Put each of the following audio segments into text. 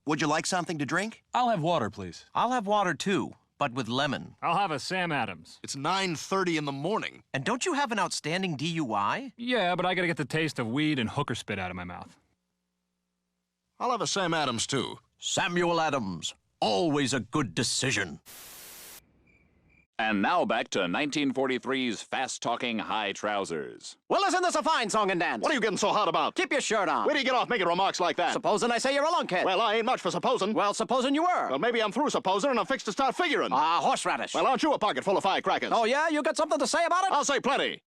Would you like something to drink? I'll have water, please. I'll have water, too, but with lemon. I'll have a Sam Adams. It's 9:30 in the morning. And don't you have an outstanding DUI? Yeah, but I gotta get the taste of weed and hooker spit out of my mouth. I'll have a Sam Adams, too. Samuel Adams. Always a good decision. And now back to 1943's fast-talking high trousers. Well, isn't this a fine song and dance? What are you getting so hot about? Keep your shirt on. Where do you get off making remarks like that? Supposing I say you're a lunkhead. Well, I ain't much for supposing. Well, supposing you were. Well, maybe I'm through supposing and I'm fixed to start figuring. Horseradish. Well, aren't you a pocket full of firecrackers? Oh, yeah? You got something to say about it? I'll say plenty.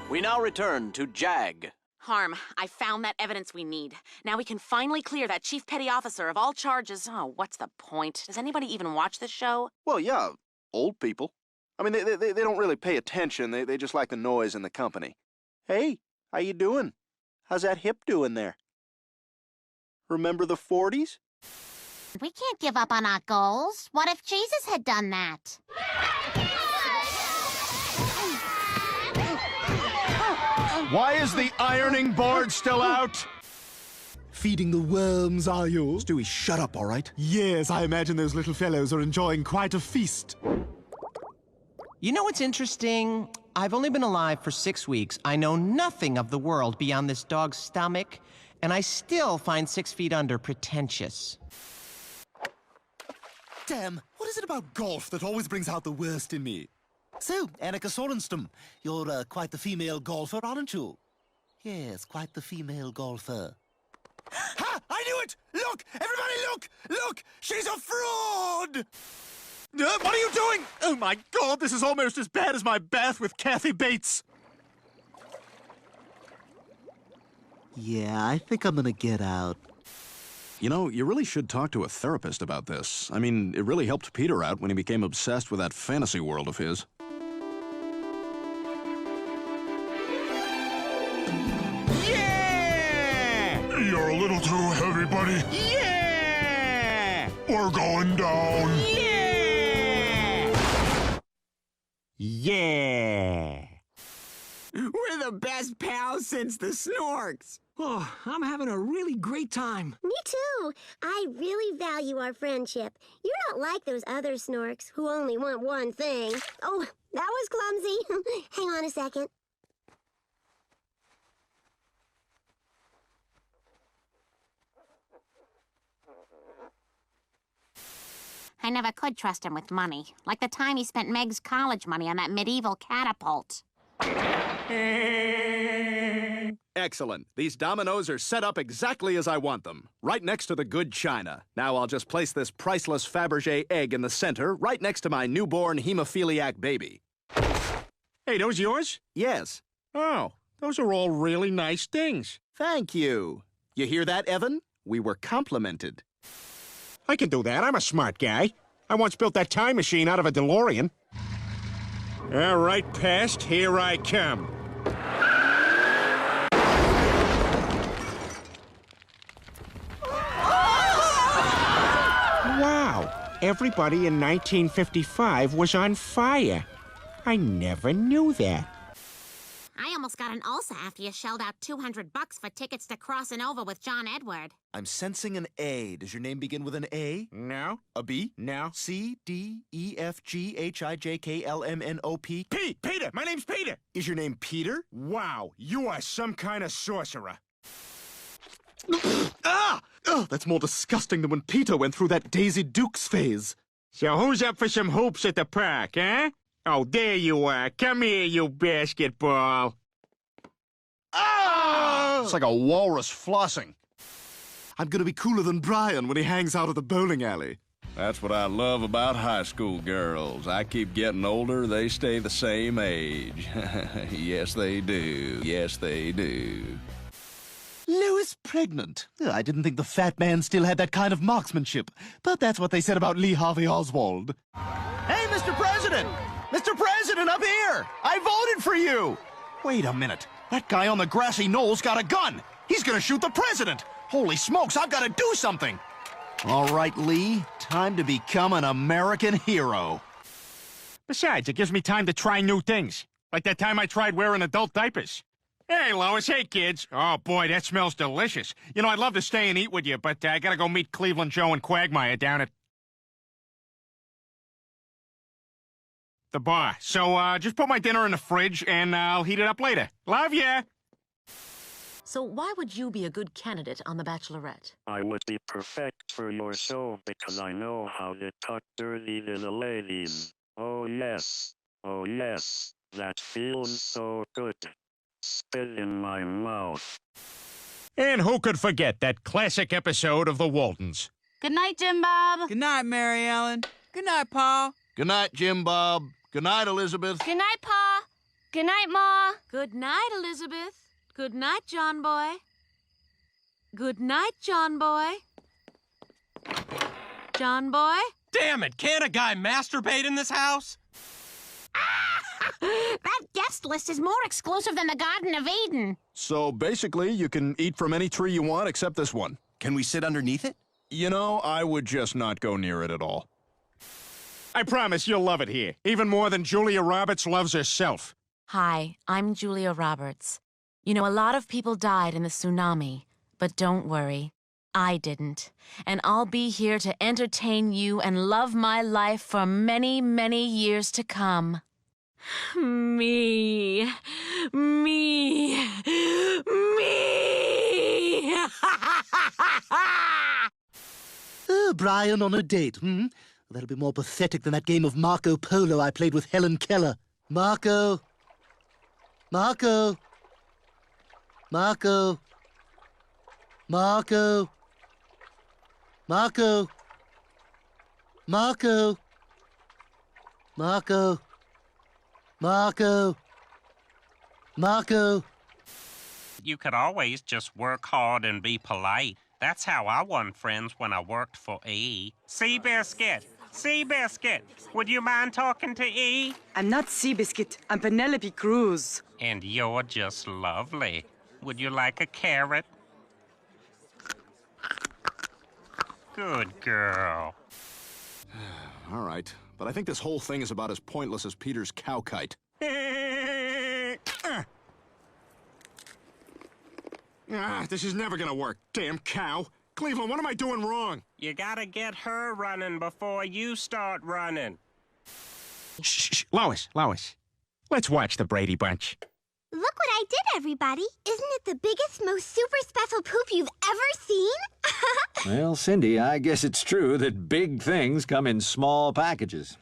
We now return to Jag. Harm, I found that evidence we need. Now we can finally clear that chief petty officer of all charges. Oh, what's the point? Does anybody even watch this show? Well, yeah, old people. I mean, they don't really pay attention. They just like the noise and the company. Hey, how you doing? How's that hip doing there? Remember the 40s? We can't give up on our goals. What if Jesus had done that? Why is the ironing board still out? Feeding the worms, are you? Stewie, shut up, all right? Yes, I imagine those little fellows are enjoying quite a feast. You know what's interesting? I've only been alive for 6 weeks. I know nothing of the world beyond this dog's stomach, and I still find 6 feet under pretentious. Damn, what is it about golf that always brings out the worst in me? So, Annika Sorenstam, you're quite the female golfer, aren't you? Yes, quite the female golfer. Ha! I knew it! Look! Everybody look! Look! She's a fraud! What are you doing? Oh, my God, this is almost as bad as my bath with Kathy Bates. Yeah, I think I'm gonna get out. You know, you really should talk to a therapist about this. I mean, it really helped Peter out when he became obsessed with that fantasy world of his. Yeah! You're a little too heavy, buddy. Yeah! We're going down. Yeah! We're the best pals since the Snorks. Oh, I'm having a really great time. Me too. I really value our friendship. You're not like those other Snorks who only want one thing. Oh, that was clumsy. Hang on a second. I never could trust him with money. Like the time he spent Meg's college money on that medieval catapult. Excellent. These dominoes are set up exactly as I want them, right next to the good china. Now I'll just place this priceless Fabergé egg in the center, right next to my newborn hemophiliac baby. Hey, those yours? Yes. Oh, those are all really nice things. Thank you. You hear that, Evan? We were complimented. I can do that. I'm a smart guy. I once built that time machine out of a DeLorean. All right, past, here I come. Wow, everybody in 1955 was on fire. I never knew that. I almost got an ulcer after you shelled out $200 for tickets to Crossing Over with John Edward. I'm sensing an A. Does your name begin with an A? No. A B? No. C, D, E, F, G, H, I, J, K, L, M, N, O, P? Peter! My name's Peter! Is your name Peter? Wow, you are some kind of sorcerer. Ah! Oh, that's more disgusting than when Peter went through that Daisy Dukes phase. So who's up for some hoops at the park, eh? Oh, there you are. Come here, you basketball. Ah! It's like a walrus flossing. I'm gonna be cooler than Brian when he hangs out at the bowling alley. That's what I love about high school girls. I keep getting older, they stay the same age. Yes, they do. Yes, they do. Lois pregnant. I didn't think the fat man still had that kind of marksmanship, but that's what they said about Lee Harvey Oswald. Hey, Mr. President! Mr. President, up here! I voted for you! Wait a minute. That guy on the grassy knoll's got a gun. He's gonna shoot the president. Holy smokes, I've got to do something. All right, Lee. Time to become an American hero. Besides, it gives me time to try new things. Like that time I tried wearing adult diapers. Hey, Lois. Hey, kids. Oh, boy, that smells delicious. You know, I'd love to stay and eat with you, but I gotta go meet Cleveland Joe and Quagmire down at the bar. So, just put my dinner in the fridge, and I'll heat it up later. Love ya! So why would you be a good candidate on The Bachelorette? I would be perfect for your show because I know how to talk dirty to the ladies. Oh yes, that feels so good. Spit in my mouth. And who could forget that classic episode of The Waltons? Good night, Jim Bob. Good night, Mary Ellen. Good night, Paul. Good night, Jim Bob. Good night, Elizabeth. Good night, Pa. Good night, Ma. Good night, Elizabeth. Good night, John Boy. Good night, John Boy. John Boy? Damn it, can't a guy masturbate in this house? That guest list is more exclusive than the Garden of Eden. So basically, you can eat from any tree you want except this one. Can we sit underneath it? You know, I would just not go near it at all. I promise you'll love it here, even more than Julia Roberts loves herself. Hi, I'm Julia Roberts. You know, a lot of people died in the tsunami, but don't worry, I didn't. And I'll be here to entertain you and love my life for many, many years to come. Me. Oh, Brian on a date, hmm? That'll be more pathetic than that game of Marco Polo I played with Helen Keller. Marco. Marco. Marco. Marco. Marco. Marco. Marco. Marco. Marco. You could always just work hard and be polite. That's how I won friends when I worked for E. Seabiscuit! Seabiscuit! Would you mind talking to E? I'm not Seabiscuit. I'm Penelope Cruz. And you're just lovely. Would you like a carrot? Good girl. All right, but I think this whole thing is about as pointless as Peter's cow kite. This is never gonna work, damn cow. Cleveland, what am I doing wrong? You gotta get her running before you start running. Shh, Lois. Let's watch the Brady Bunch. Look what I did, everybody. Isn't it the biggest, most super special poop you've ever seen? Well, Cindy, I guess it's true that big things come in small packages.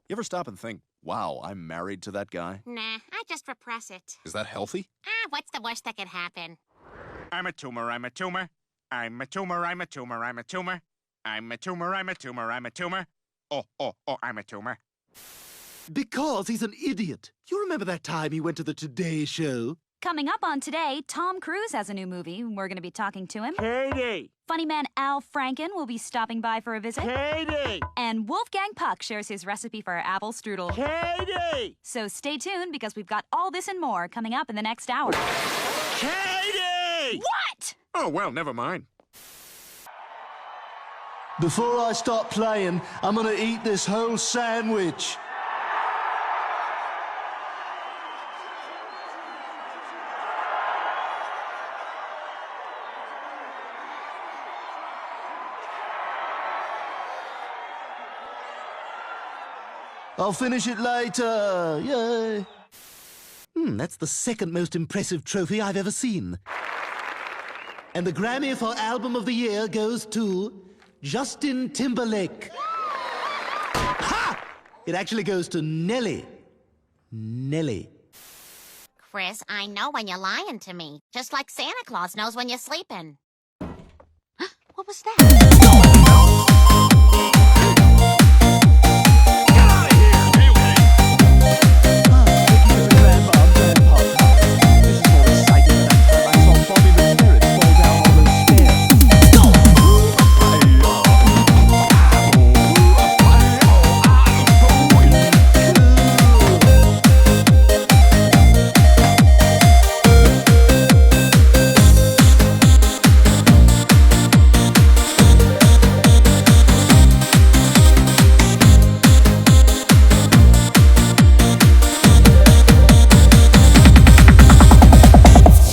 You ever stop and think, wow, I'm married to that guy? Nah, I just repress it. Is that healthy? What's the worst that could happen? I'm a tumor. I'm a tumor. I'm a tumor. I'm a tumor. I'm a tumor. I'm a tumor. I'm a tumor. I'm a tumor. Oh, I'm a tumor. Because he's an idiot. You remember that time he went to the Today Show? Coming up on Today, Tom Cruise has a new movie. We're going to be talking to him. Katie! Funny man Al Franken will be stopping by for a visit. Katie! And Wolfgang Puck shares his recipe for apple strudel. Katie! So stay tuned because we've got all this and more coming up in the next hour. Katie! What? Oh, well, never mind. Before I start playing, I'm gonna eat this whole sandwich. I'll finish it later. Yay. That's the second most impressive trophy I've ever seen. And the Grammy for Album of the Year goes to Justin Timberlake. Ha! It actually goes to Nelly. Nelly. Chris, I know when you're lying to me. Just like Santa Claus knows when you're sleeping. What was that?